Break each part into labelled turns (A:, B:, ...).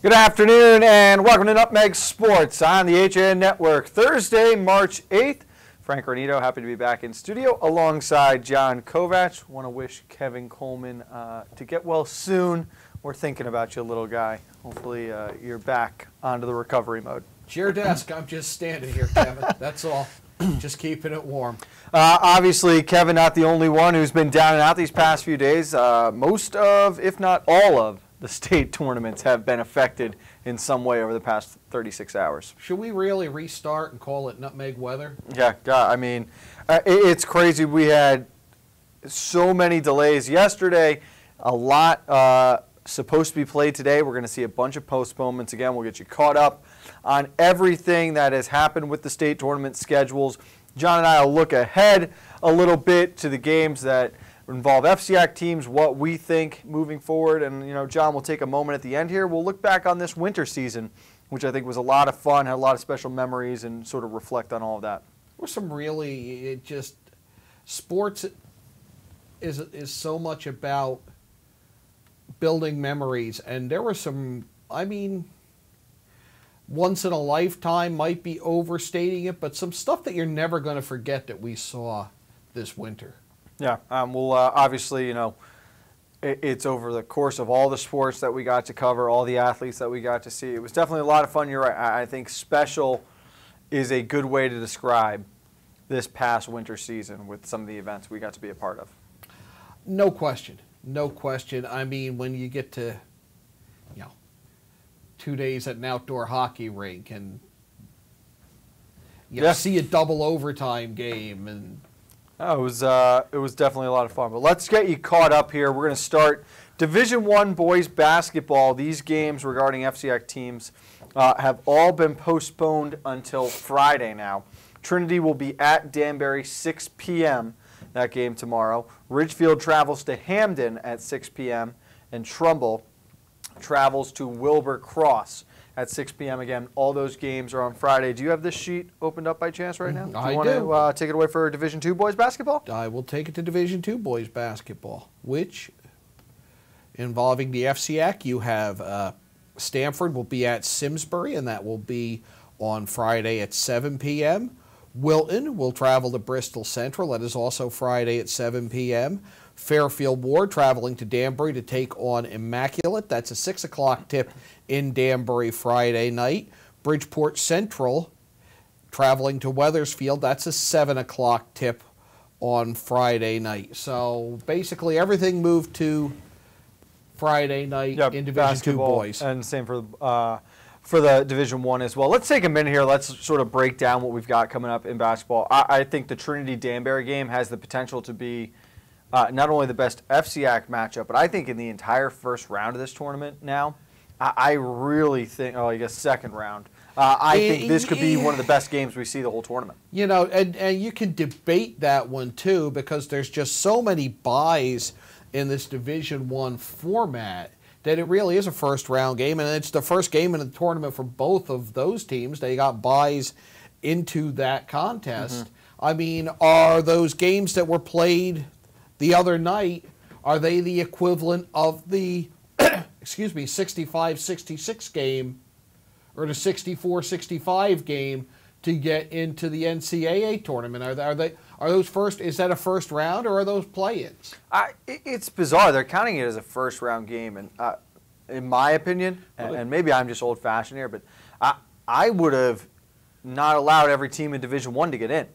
A: Good afternoon and welcome to Nutmeg Sports on the HAN Network. Thursday, March 8th. Frank Granito, happy to be back in studio alongside John Kovac. Want to wish Kevin Coleman to get well soon. We're thinking about you, little guy. Hopefully you're back onto the recovery mode.
B: It's your desk. I'm just standing here, Kevin. That's all. Just keeping it warm.
A: Obviously, Kevin, not the only one who's been down and out these past few days. Most of, if not all of, the state tournaments have been affected in some way over the past 36 hours.
B: Should we really restart and call it nutmeg weather?
A: Yeah, God, I mean, it's crazy. We had so many delays yesterday. A lot supposed to be played today. We're going to see a bunch of postponements. Again, we'll get you caught up on everything that has happened with the state tournament schedules. John and I will look ahead a little bit to the games that involve FCIAC teams, what we think moving forward. And, you know, John, we'll take a moment at the end here. We'll look back on this winter season, which I think was a lot of fun, had a lot of special memories, and sort of reflect on all of that.
B: There were some really, sports is so much about building memories. And there were some, I mean, once in a lifetime might be overstating it, but some stuff that you're never going to forget that we saw this winter.
A: Yeah, well, obviously, you know, it's over the course of all the sports that we got to cover, all the athletes that we got to see. It was definitely a lot of fun. You're right. I think special is a good way to describe this past winter season with some of the events we got to be a part of.
B: No question. No question. I mean, when you get to, 2 days at an outdoor hockey rink and see a double overtime game and...
A: Oh, it was definitely a lot of fun. But let's get you caught up here. We're going to start Division I boys basketball. These games regarding FCIAC teams have all been postponed until Friday now. Trinity will be at Danbury 6 p.m. that game tomorrow. Ridgefield travels to Hamden at 6 p.m. and Trumbull travels to Wilbur Cross at 6 p.m. Again, all those games are on Friday. Do you have this sheet opened up by chance right now?
B: I do.
A: Do you want to take it away for Division II boys basketball?
B: I will take it to Division II boys basketball, which, involving the FCIAC, you have Stanford will be at Simsbury, and that will be on Friday at 7 p.m. Wilton will travel to Bristol Central. That is also Friday at 7 p.m. Fairfield Ward traveling to Danbury to take on Immaculate. That's a 6 o'clock tip in Danbury Friday night. Bridgeport Central traveling to Weathersfield. That's a 7 o'clock tip on Friday night. So basically everything moved to Friday night in Division II boys.
A: And same for the Division I as well. Let's take a minute here. Let's sort of break down what we've got coming up in basketball. I think the Trinity-Danbury game has the potential to be not only the best FCIAC matchup, but I think in the entire first round of this tournament now, I really think, I guess second round, I think this could be one of the best games we see the whole tournament.
B: You know, and you can debate that one too, because there's just so many buys in this Division I format that it really is a first round game, and it's the first game in the tournament for both of those teams. They got buys into that contest. Mm-hmm. I mean, are those games that were played the other night, are they the equivalent of the, 65-66 game or the 64-65 game to get into the NCAA tournament? Are those first? Is that a first round or are those play-ins?
A: It's bizarre. They're counting it as a first round game, and in my opinion, and maybe I'm just old-fashioned here, but I would have not allowed every team in Division I to get in.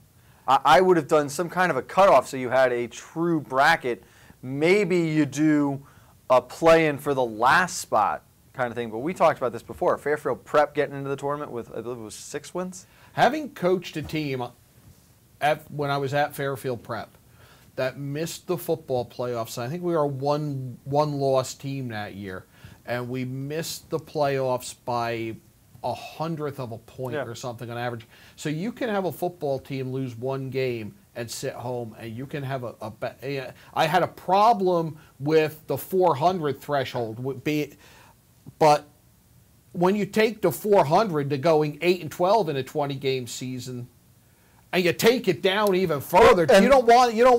A: I would have done some kind of a cutoff so you had a true bracket. Maybe you do a play-in for the last spot kind of thing. But we talked about this before. Fairfield Prep getting into the tournament with, I believe it was 6 wins.
B: Having coached a team when I was at Fairfield Prep that missed the football playoffs, I think we were a one-loss team that year, and we missed the playoffs by 1/100 of a point or something on average. So you can have a football team lose one game and sit home, and you can have I had a problem with the 400 threshold, but when you take the 400 to going 8-12 in a 20-game season, and you take it down even further, you don't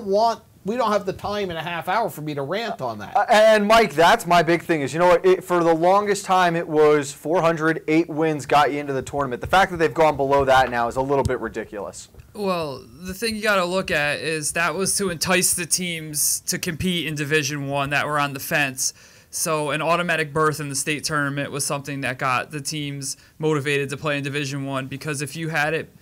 B: want we don't have the time in a half hour for me to rant on that.
A: And Mike, that's my big thing is, you know what, for the longest time it was 408 wins got you into the tournament. The fact that they've gone below that now is a little bit ridiculous.
C: Well, the thing you got to look at is that was to entice the teams to compete in Division I that were on the fence. So an automatic berth in the state tournament was something that got the teams motivated to play in Division I, because if you had it,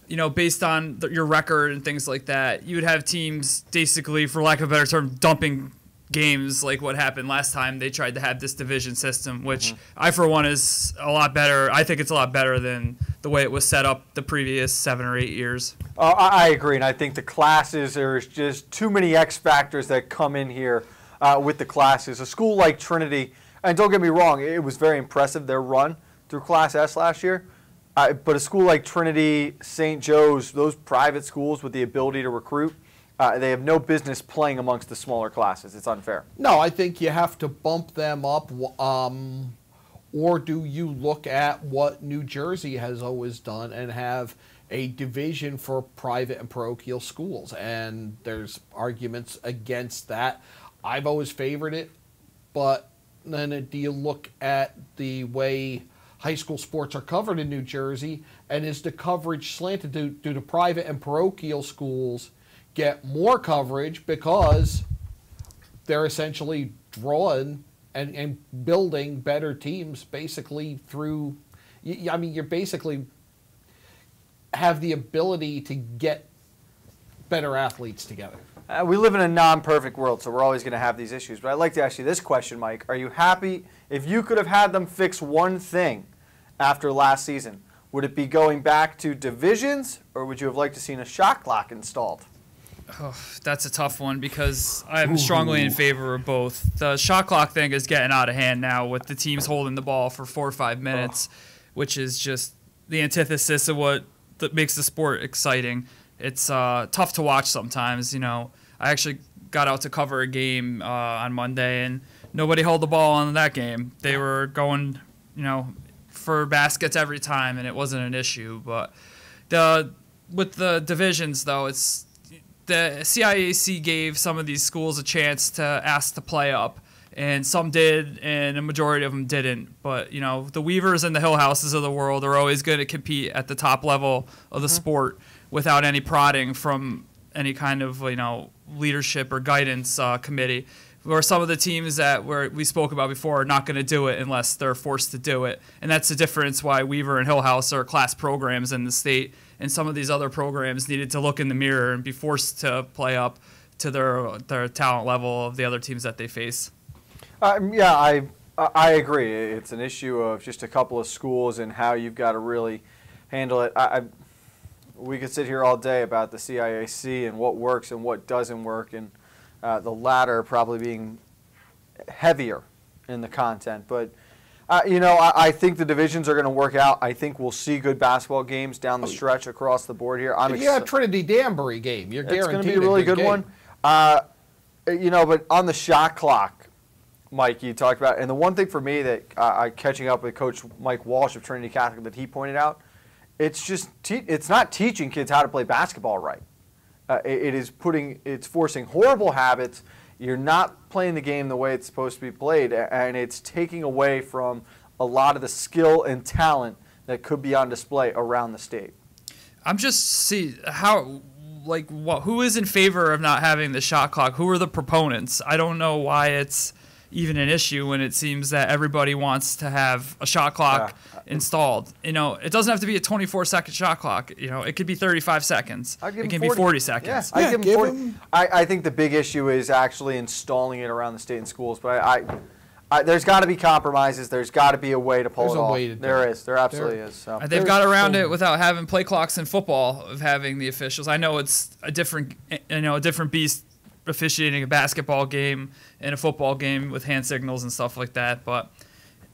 C: you know, based on your record and things like that, you would have teams basically, for lack of a better term, dumping games like what happened last time they tried to have this division system, which I, for one, is a lot better. I think it's a lot better than the way it was set up the previous 7 or 8 years.
A: I agree, and I think the classes, there's just too many X factors that come in here with the classes. A school like Trinity, and don't get me wrong, it was very impressive, their run through Class S last year. But a school like Trinity, St. Joe's, those private schools with the ability to recruit, they have no business playing amongst the smaller classes. It's unfair.
B: No, I think you have to bump them up, or do you look at what New Jersey has always done and have a division for private and parochial schools? And there's arguments against that. I've always favored it, but then do you look at the way high school sports are covered in New Jersey, and is the coverage slanted? Do the private and parochial schools get more coverage because they're essentially drawing and building better teams basically through, I mean, you're basically have the ability to get better athletes together.
A: We live in a non-perfect world, so we're always going to have these issues. But I'd like to ask you this question, Mike. Are you happy if you could have had them fix one thing after last season? Would it be going back to divisions, or would you have liked to seen a shot clock installed?
C: Oh, that's a tough one because I'm strongly in favor of both. The shot clock thing is getting out of hand now with the teams holding the ball for 4 or 5 minutes, which is just the antithesis of what that makes the sport exciting. It's tough to watch sometimes. You know, I actually got out to cover a game on Monday, and nobody held the ball on that game. They were going, you know, for baskets every time, and it wasn't an issue. But with the divisions, though, it's the CIAC gave some of these schools a chance to ask to play up, and some did, and a majority of them didn't. But, you know, the Weavers and the Hill Houses of the world are always going to compete at the top level of the sport without any prodding from any kind of, you know, leadership or guidance committee. Where some of the teams that we spoke about before are not going to do it unless they're forced to do it. And that's the difference why Weaver and Hill House are class programs in the state, and some of these other programs needed to look in the mirror and be forced to play up to their talent level of the other teams that they face.
A: Yeah, I agree. It's an issue of just a couple of schools and how you've got to really handle it. We could sit here all day about the CIAC and what works and what doesn't work, and the latter probably being heavier in the content. But, you know, I think the divisions are going to work out. I think we'll see good basketball games down the stretch across the board here.
B: Yeah, Trinity Danbury game. You're guaranteed
A: it's going to be a really good one. You know, but on the shot clock, Mike, you talked about, and the one thing for me that catching up with Coach Mike Walsh of Trinity Catholic that he pointed out, it's just it's not teaching kids how to play basketball right. It's forcing horrible habits. You're not playing the game the way it's supposed to be played, and it's taking away from a lot of the skill and talent that could be on display around the state. I'm just
C: who is in favor of not having the shot clock? Who are the proponents? I don't know why it's even an issue when it seems that everybody wants to have a shot clock installed. You know, it doesn't have to be a 24-second shot clock. You know, it could be 35 seconds. It can be 40 seconds.
A: Yeah, I give him 40. I think the big issue is actually installing it around the state and schools. But there's got to be compromises. There's got to be a way to pull it off. There is. There absolutely is. So.
C: They've got around it without having play clocks in football, of having the officials. I know it's a different beast officiating a basketball game and a football game with hand signals and stuff like that. But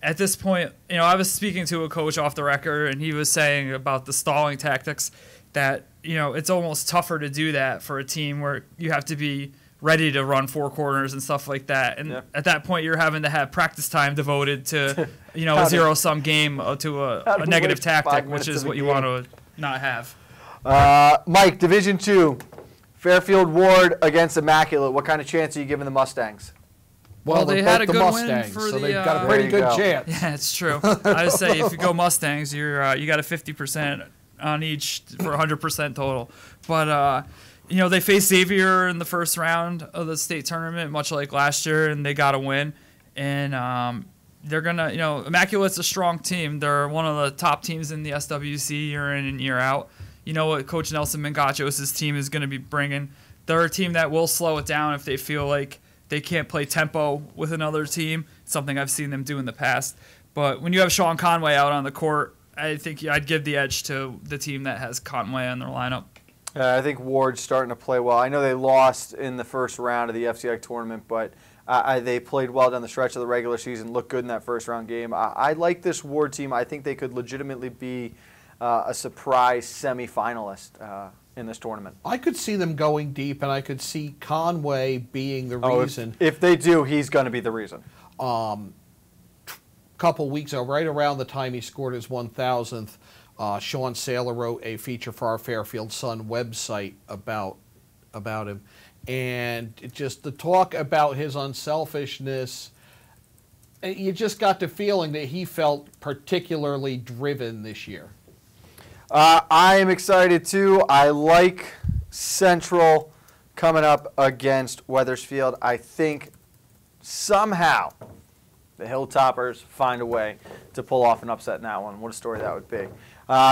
C: at this point, you know, I was speaking to a coach off the record, and he was saying about the stalling tactics that, you know, it's almost tougher to do that for a team where you have to be ready to run 4 corners and stuff like that. And at that point, you're having to have practice time devoted to, you know, a zero-sum game to a negative tactic, which is what you want to not have.
A: Mike, Division II. Fairfield Ward against Immaculate. What kind of chance are you giving the Mustangs?
C: Well, they
B: they're
C: had a
B: both
C: good
B: the
C: win
B: Mustangs,
C: for
B: so
C: the,
B: they've got a
A: There
B: pretty
A: you
B: good
A: go.
B: chance.
C: Yeah, it's true. I would say if you go Mustangs, you got a 50% on each for 100% total. But they faced Xavier in the first round of the state tournament, much like last year, and they got a win. And they're gonna, Immaculate's a strong team. They're one of the top teams in the SWC year in and year out. You know what Coach Nelson Mangachos' team is going to be bringing. They're a team that will slow it down if they feel like they can't play tempo with another team, something I've seen them do in the past. But when you have Sean Conway out on the court, I think I'd give the edge to the team that has Conway on their lineup.
A: I think Ward's starting to play well. I know they lost in the first round of the FCX tournament, but they played well down the stretch of the regular season, looked good in that first round game. I like this Ward team. I think they could legitimately be a surprise semifinalist in this tournament.
B: I could see them going deep, and I could see Conway being the reason.
A: If they do, he's going to be the reason.
B: Couple weeks ago, right around the time he scored his 1,000th, Sean Saylor wrote a feature for our Fairfield Sun website about him. And just the talk about his unselfishness, you just got the feeling that he felt particularly driven this year.
A: I am excited too. I like Central coming up against Wethersfield. I think somehow the Hilltoppers find a way to pull off an upset in that one. What a story that would be.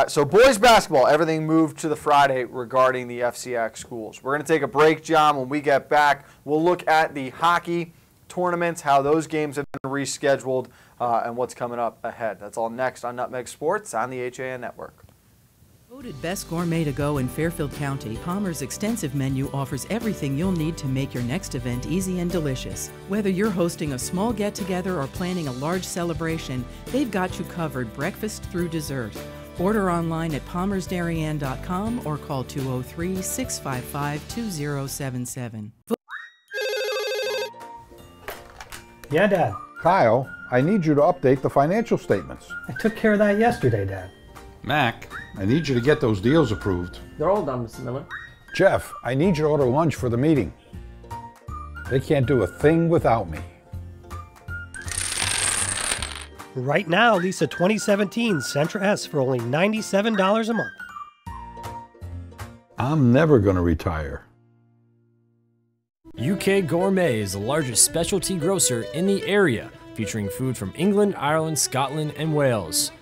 A: So boys basketball, everything moved to the Friday regarding the FCX schools. We're going to take a break, John. When we get back, we'll look at the hockey tournaments, how those games have been rescheduled, and what's coming up ahead. That's all next on Nutmeg Sports on the HAN Network.
D: Voted Best Gourmet to Go in Fairfield County, Palmer's extensive menu offers everything you'll need to make your next event easy and delicious. Whether you're hosting a small get-together or planning a large celebration, they've got you covered breakfast through dessert. Order online at palmersdarien.com or call 203-655-2077.
E: Yeah, Dad.
F: Kyle, I need you to update the financial statements.
E: I took care of that yesterday, Dad.
F: Mac, I need you to get those deals approved.
G: They're all done, Mr. Miller.
F: Jeff, I need you to order lunch for the meeting. They can't do a thing without me.
E: Right now, lease a 2017 Sentra S for only $97 a month.
F: I'm never going to retire.
H: UK Gourmet is the largest specialty grocer in the area, featuring food from England, Ireland, Scotland, and Wales.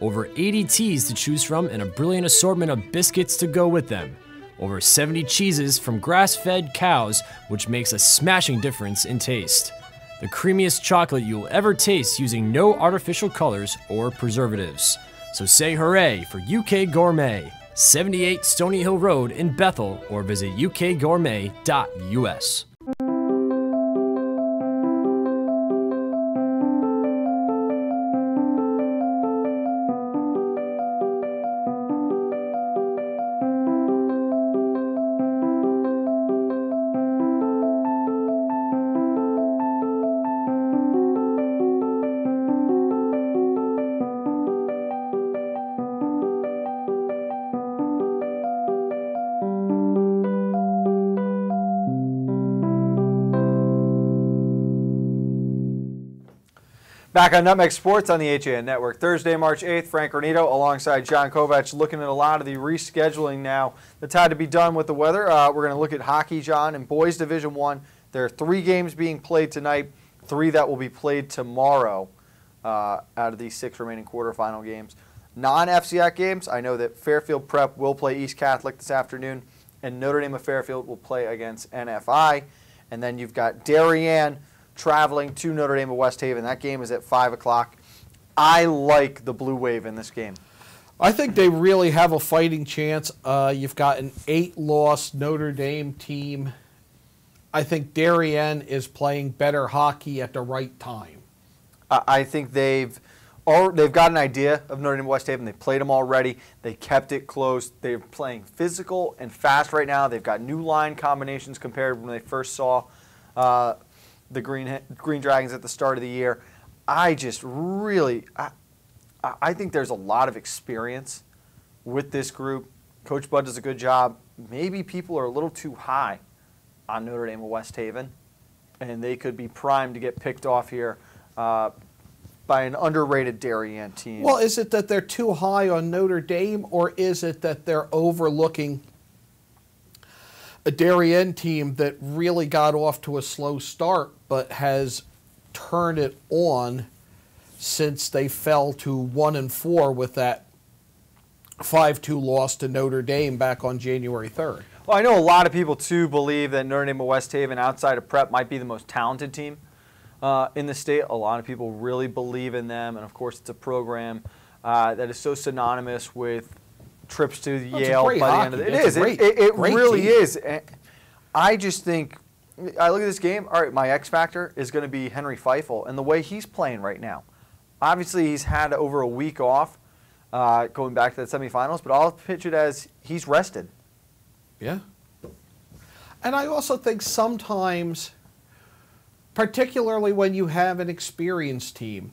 H: Over 80 teas to choose from and a brilliant assortment of biscuits to go with them. Over 70 cheeses from grass-fed cows, which makes a smashing difference in taste. The creamiest chocolate you'll ever taste using no artificial colors or preservatives. So say hooray for UK Gourmet, 78 Stony Hill Road in Bethel, or visit ukgourmet.us.
A: Back on Nutmeg Sports on the HAN Network. Thursday, March 8th, Frank Granito alongside John Kovacs looking at a lot of the rescheduling now that's had to be done with the weather. We're going to look at hockey, John, and boys Division I. There are 3 games being played tonight, 3 that will be played tomorrow out of these 6 remaining quarterfinal games. Non-FCX games, I know that Fairfield Prep will play East Catholic this afternoon, and Notre Dame of Fairfield will play against NFI. And then you've got Darien traveling to Notre Dame of West Haven. That game is at 5 o'clock. I like the Blue Wave in this game.
B: I think they really have a fighting chance. You've got an 8-loss Notre Dame team. I think Darien is playing better hockey at the right time.
A: I think they've got an idea of Notre Dame West Haven. They played them already. They kept it close. They're playing physical and fast right now. They've got new line combinations compared to when they first saw the Green Dragons at the start of the year. I just really, I think there's a lot of experience with this group. Coach Bud does a good job maybe people are a little too high on Notre Dame or West Haven, and they could be primed to get picked off here by an underrated Darien team.
B: Well, is it that they're too high on Notre Dame, or is it that they're overlooking a Darien team that really got off to a slow start but has turned it on since they fell to 1-4 with that 5-2 loss to Notre Dame back on January 3rd?
A: Well, I know a lot of people, too, believe that Notre Dame or West Haven, outside of prep, might be the most talented team in the state. A lot of people really believe in them, and, of course, it's a program that is so synonymous with trips to Yale by the end of it. It is. It really is. I just think, I look at this game, all right, my X factor is going to be Henry Feifel and the way he's playing right now. Obviously, he's had over a week off going back to the semifinals, but I'll pitch it as he's rested.
B: Yeah. And I also think sometimes, particularly when you have an experienced team,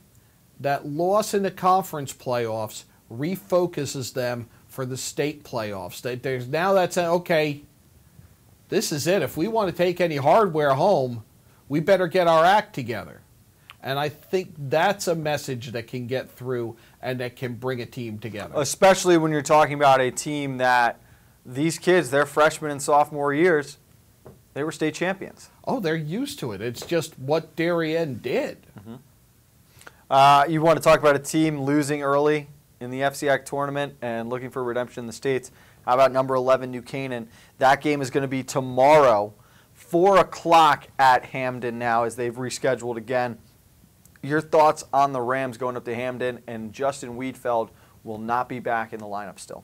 B: that loss in the conference playoffs refocuses them for the state playoffs. There's now that's okay, this is it. If we want to take any hardware home, we better get our act together. And I think that's a message that can get through and that can bring a team together.
A: Especially when you're talking about a team that these kids, their freshman and sophomore years, they were state champions.
B: Oh, they're used to it. It's just what Darien did.
A: Mm-hmm. You want to talk about a team losing early in the FCAC tournament and looking for redemption in the States. How about number 11, New Canaan? That game is going to be tomorrow, 4 o'clock at Hamden now as they've rescheduled again. Your thoughts on the Rams going up to Hamden, and Justin Wiedfeld will not be back in the lineup still?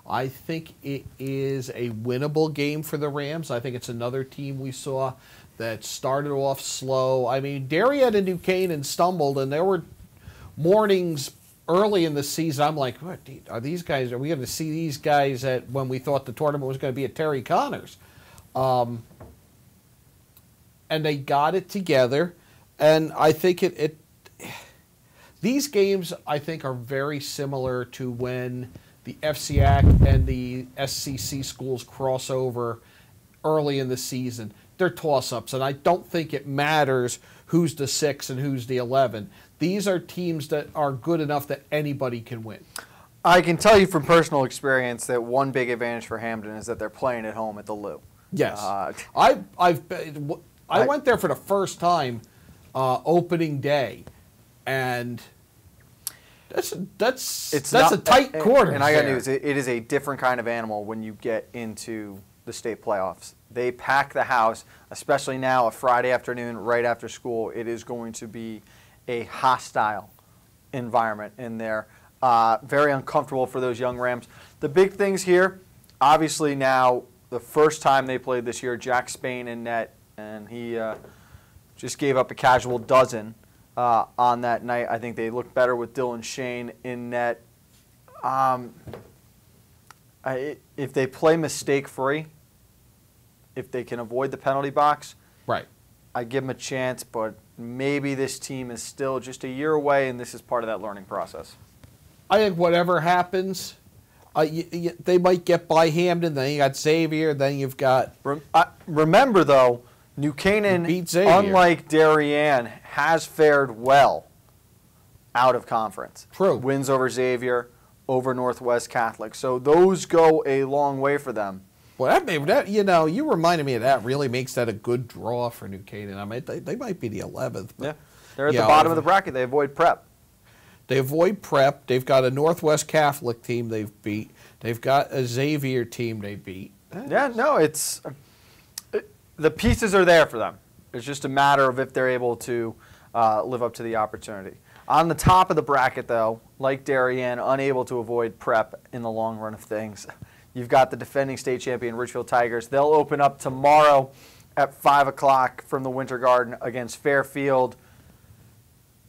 B: I think it is a winnable game for the Rams. I think it's another team we saw that started off slow. I mean, Darien and New Canaan stumbled, and there were mornings early in the season. I'm like, what are these guys? Are we going to see these guys at when we thought the tournament was going to be at Terry Connors? And they got it together, and I think these games, I think, are very similar to when the FCAC and the SCC schools cross over early in the season. They're toss-ups, and I don't think it matters who's the 6 and who's the 11. These are teams that are good enough that anybody can win.
A: I can tell you from personal experience that one big advantage for Hamden is that they're playing at home at the Lou.
B: Yes. I went there for the first time opening day, and that's a tight quarter.
A: And I got news. It is a different kind of animal when you get into the state playoffs. They pack the house, especially now, a Friday afternoon right after school. It is going to be a hostile environment in there. Very uncomfortable for those young Rams. The big things here, obviously now, the first time they played this year, Jack Spain in net, and he just gave up a casual dozen on that night. I think they look better with Dylan Shane in net. If they play mistake-free, if they can avoid the penalty box,
B: right,
A: I give them a chance, but maybe this team is still just a year away, and this is part of that learning process.
B: I think whatever happens, they might get by Hamden, then you got Xavier, then you've got...
A: Remember, though, New Canaan, unlike Darien, has fared well out of conference.
B: True.
A: Wins over Xavier, over Northwest Catholic. So those go a long way for them.
B: Well, you reminded me of that. Really makes that a good draw for New Canaan. I mean, they might be the 11th. But,
A: yeah, they're at the bottom of the bracket. They avoid prep.
B: They avoid prep. They've got a Northwest Catholic team they've beat. They've got a Xavier team they beat.
A: Yeah, no, the pieces are there for them. It's just a matter of if they're able to live up to the opportunity. On the top of the bracket, though, like Darien, unable to avoid prep in the long run of things. You've got the defending state champion Ridgefield Tigers. They'll open up tomorrow at 5 o'clock from the Winter Garden against Fairfield.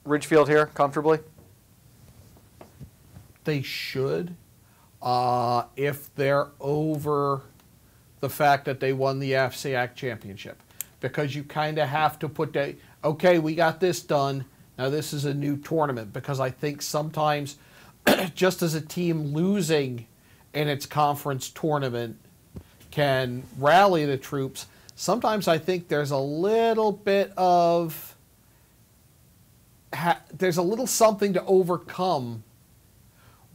A: Ridgefield here, comfortably?
B: They should, if they're over the fact that they won the FCAC championship. Because you kind of have to put that, okay, we got this done, now this is a new tournament. Because I think sometimes, just as a team losing in its conference tournament can rally the troops. Sometimes I think there's a little bit of, there's a little something to overcome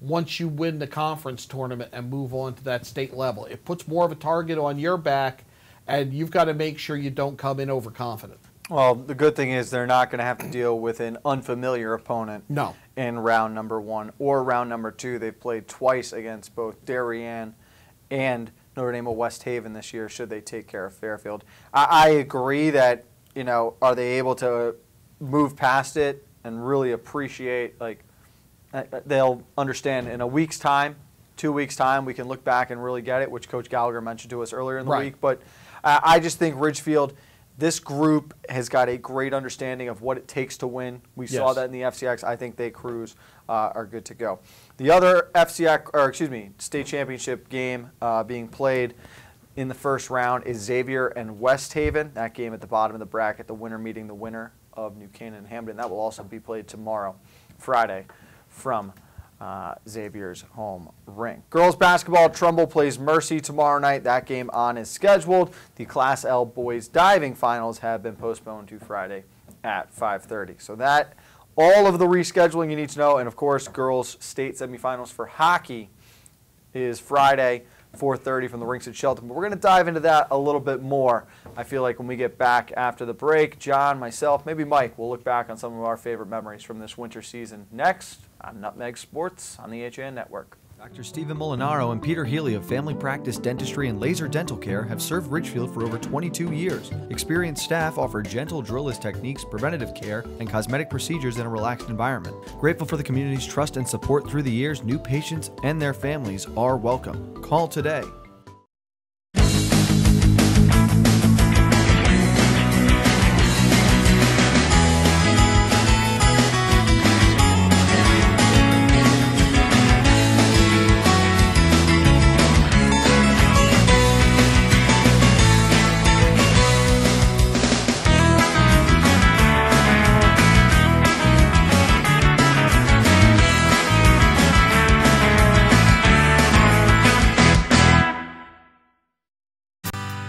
B: once you win the conference tournament and move on to that state level. It puts more of a target on your back, and you've got to make sure you don't come in overconfident.
A: Well, the good thing is they're not going to have to deal with an unfamiliar opponent in round number 1 or round number 2. They've played twice against both Darien and Notre Dame of West Haven this year, should they take care of Fairfield. I agree that, you know, are they able to move past it and really appreciate, like, they'll understand in a week's time, 2 weeks' time, we can look back and really get it, which Coach Gallagher mentioned to us earlier in the week. But I just think Ridgefield, this group has got a great understanding of what it takes to win. We saw that in the FCX. I think they cruise, are good to go. The other state championship game being played in the first round is Xavier and West Haven. That game at the bottom of the bracket, the winner meeting the winner of New Canaan and Hamden. That will also be played tomorrow, Friday, from Xavier's home rink. Girls basketball, Trumbull plays Mercy tomorrow night. That game on is scheduled. The Class L boys diving finals have been postponed to Friday at 5:30. So that, all of the rescheduling you need to know. And of course, girls state semifinals for hockey is Friday, 4:30 from the rinks at Shelton. But we're going to dive into that a little bit more. I feel like when we get back after the break, John, myself, maybe Mike, will look back on some of our favorite memories from this winter season next on Nutmeg Sports on the HAN Network.
G: Dr. Stephen Molinaro and Peter Healy of Family Practice Dentistry and Laser Dental Care have served Ridgefield for over 22 years. Experienced staff offer gentle drillless techniques, preventative care, and cosmetic procedures in a relaxed environment. Grateful for the community's trust and support through the years, new patients and their families are welcome. Call today.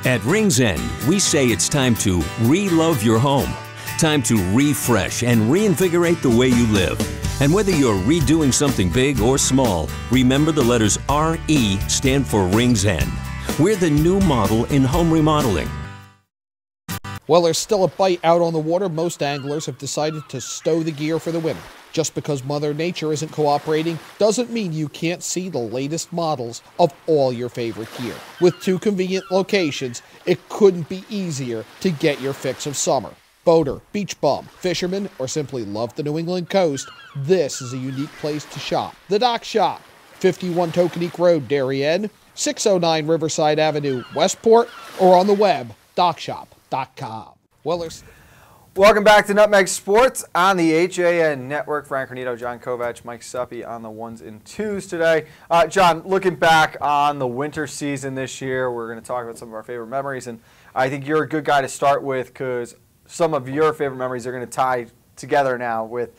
I: At Rings End, we say it's time to re-love your home. Time to refresh and reinvigorate the way you live. And whether you're redoing something big or small, remember the letters RE stand for Rings End. We're the new model in home remodeling.
B: Well, there's still a bite out on the water. Most anglers have decided to stow the gear for the winter. Just because Mother Nature isn't cooperating doesn't mean you can't see the latest models of all your favorite gear. With 2 convenient locations, it couldn't be easier to get your fix of summer. Boater, beach bum, fisherman, or simply love the New England coast, this is a unique place to shop. The Dock Shop, 51 Tokenique Road, Darien, 609 Riverside Avenue, Westport, or on the web, dockshop.com. Well, there's...
A: Welcome back to Nutmeg Sports on the HAN Network. Frank Granito, John Kovac, Mike Suppi on the 1s and 2s today. John, looking back on the winter season this year, we're going to talk about some of our favorite memories, and I think you're a good guy to start with because some of your favorite memories are going to tie together now with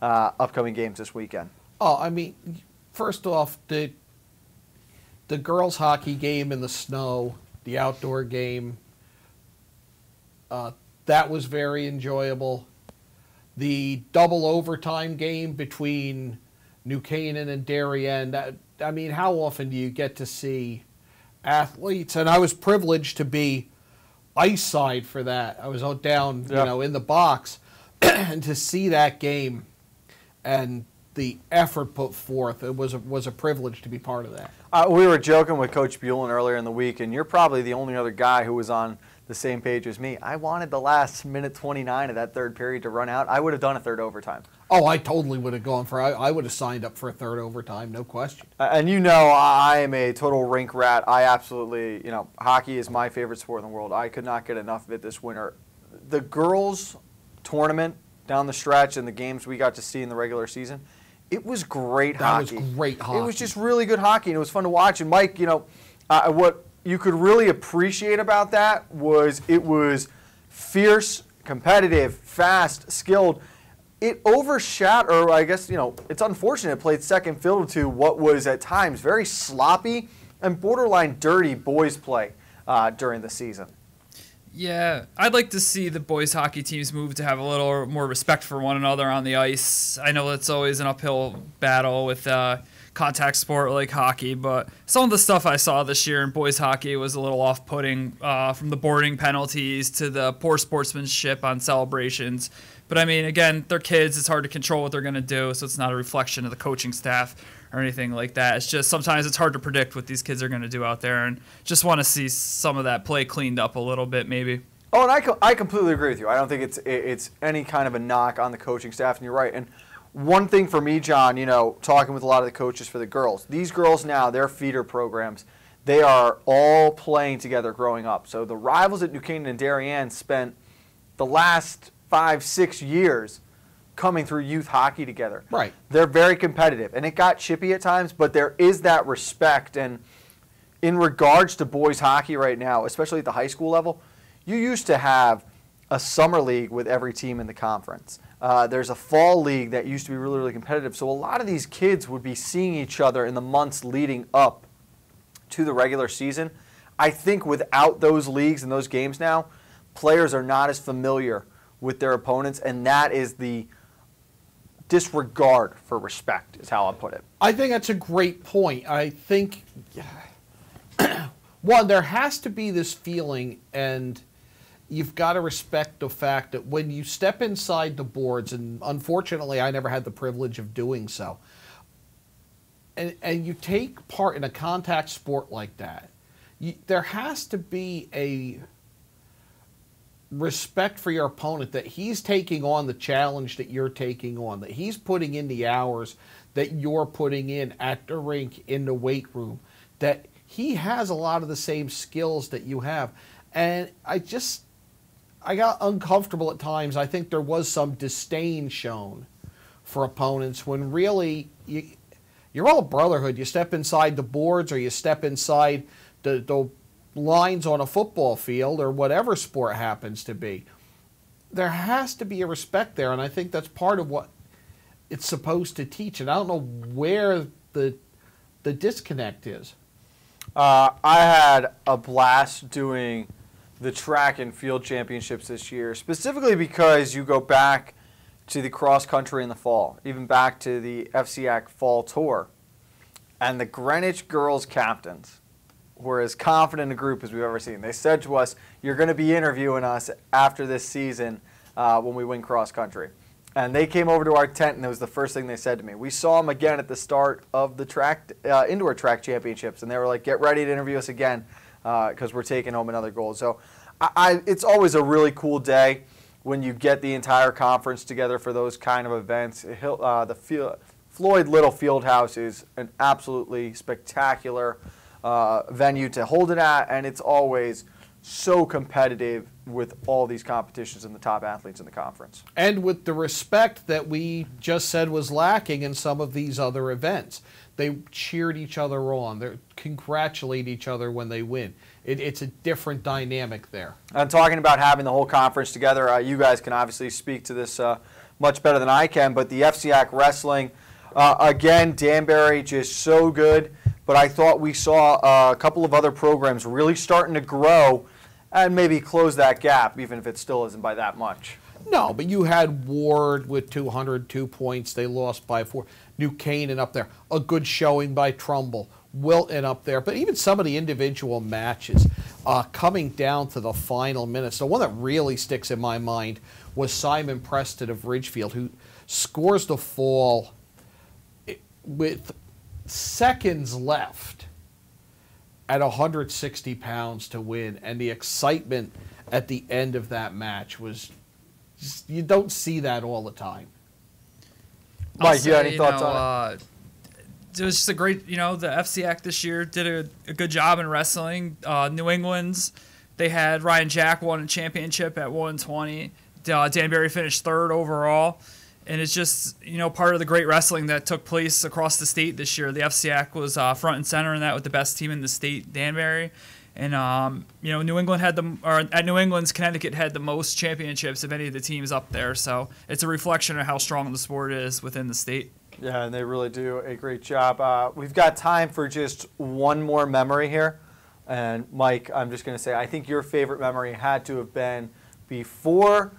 A: upcoming games this weekend.
B: Oh, I mean, first off, the girls' hockey game in the snow, the outdoor game, that was very enjoyable. The double overtime game between New Canaan and Darien, I mean, how often do you get to see athletes? And I was privileged to be ice side for that. I was out down, you know, in the box, and to see that game and the effort put forth, it was a privilege to be part of that.
A: We were joking with Coach Buellen earlier in the week, and you're probably the only other guy who was on the same page as me. I wanted the last minute 29 of that third period to run out. I would have done a third overtime.
B: Oh, I totally would have gone for I would have signed up for a third overtime, no question.
A: And you know I am a total rink rat. I absolutely, you know, hockey is my favorite sport in the world. I could not get enough of it this winter. The girls' tournament down the stretch and the games we got to see in the regular season, it was great hockey.
B: That was great hockey.
A: It was just really good hockey, and it was fun to watch. And Mike, you know, what you could really appreciate about that was it was fierce, competitive, fast, skilled. It overshadowed, or I guess, you know, it's unfortunate it played second fiddle to what was at times very sloppy, and borderline dirty boys play during the season.
C: Yeah, I'd like to see the boys hockey teams move to have a little more respect for one another on the ice. I know it's always an uphill battle with contact sport like hockey, but some of the stuff I saw this year in boys hockey was a little off-putting, from the boarding penalties to the poor sportsmanship on celebrations. But I mean, again, they're kids. It's hard to control what they're going to do, so it's not a reflection of the coaching staff or anything like that. It's just sometimes it's hard to predict what these kids are going to do out there, and just want to see some of that play cleaned up a little bit maybe.
A: Oh, and I completely agree with you. I don't think it's any kind of a knock on the coaching staff, and you're right. And one thing for me, John, talking with a lot of the coaches for the girls, these girls now, their feeder programs, they are all playing together growing up. So the rivals at New Canaan and Darien spent the last 5-6 years coming through youth hockey together.
B: Right.
A: They're very competitive, and it got chippy at times, but there is that respect. And in regards to boys hockey right now, especially at the high school level, you used to have a summer league with every team in the conference. There's a fall league that used to be really, really competitive. So a lot of these kids would be seeing each other in the months leading up to the regular season. I think without those leagues and those games now, players are not as familiar with their opponents, and that is the disregard for respect, is how I'll put it.
B: I think that's a great point. I think, one, there has to be this feeling, and you've got to respect the fact that when you step inside the boards, and unfortunately I never had the privilege of doing so, and you take part in a contact sport like that, there has to be a respect for your opponent, that he's taking on the challenge that you're taking on, that he's putting in the hours that you're putting in at the rink, in the weight room, that he has a lot of the same skills that you have. And I got uncomfortable at times. I think there was some disdain shown for opponents when really you're all brotherhood. You step inside the boards, or you step inside the lines on a football field, or whatever sport happens to be. There has to be a respect there, and I think that's part of what it's supposed to teach. And I don't know where the disconnect is.
A: I had a blast doing the track and field championships this year, specifically because you go back to the cross country in the fall, even back to the FCAC fall tour, and the Greenwich girls captains were as confident a group as we've ever seen. They said to us, "You're going to be interviewing us after this season when we win cross country." And they came over to our tent, and it was the first thing they said to me. We saw them again at the start of the indoor track championships, and they were like, "Get ready to interview us again because we're taking home another gold." So it's always a really cool day when you get the entire conference together for those kind of events. Floyd Little Fieldhouse is an absolutely spectacular venue to hold it at, and it's always so competitive with all these competitions and the top athletes in the conference.
B: And with the respect that we just said was lacking in some of these other events. They cheered each other on. They congratulate each other when they win. It's a different dynamic there.
A: I'm talking about having the whole conference together. You guys can obviously speak to this much better than I can, but the FCAC wrestling, again, Danbury just so good. But I thought we saw a couple of other programs really starting to grow and maybe close that gap, even if it still isn't by that much.
B: No, but you had Ward with 202 points. They lost by 4. New Canaan up there. A good showing by Trumbull. Wilton up there. But even some of the individual matches coming down to the final minutes. The one that really sticks in my mind was Simon Preston of Ridgefield, who scores the fall with seconds left at 160 pounds to win. And the excitement at the end of that match was just, you don't see that all the time.
A: Mike, you have any thoughts on it?
C: It was just a great, the FCAC this year did a good job in wrestling. New England's, they had Ryan Jack won a championship at 120. Danbury finished third overall. And it's just, part of the great wrestling that took place across the state this year. The FCAC was front and center in that with the best team in the state, Danbury. And, New England at New England's, Connecticut had the most championships of any of the teams up there. So it's a reflection of how strong the sport is within the state.
A: Yeah, and they really do a great job. We've got time for just one more memory here. And Mike, I'm just going to say, I think your favorite memory had to have been before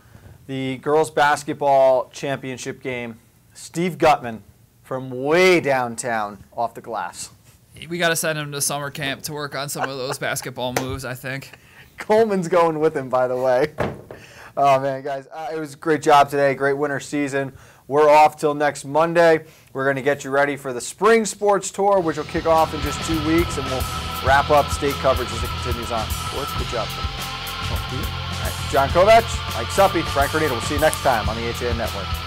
A: the girls basketball championship game, Steve Gutman from way downtown off the glass.
C: We got to send him to summer camp to work on some of those basketball moves, I think.
A: Coleman's going with him, by the way. Oh, man, guys, it was a great job today. Great winter season. We're off till next Monday. We're going to get you ready for the spring sports tour, which will kick off in just 2 weeks, and we'll wrap up state coverage as it continues on. Sports, good job. All right, John Kovach, Mike Suppy, Frank Granito. We'll see you next time on the HAN Network.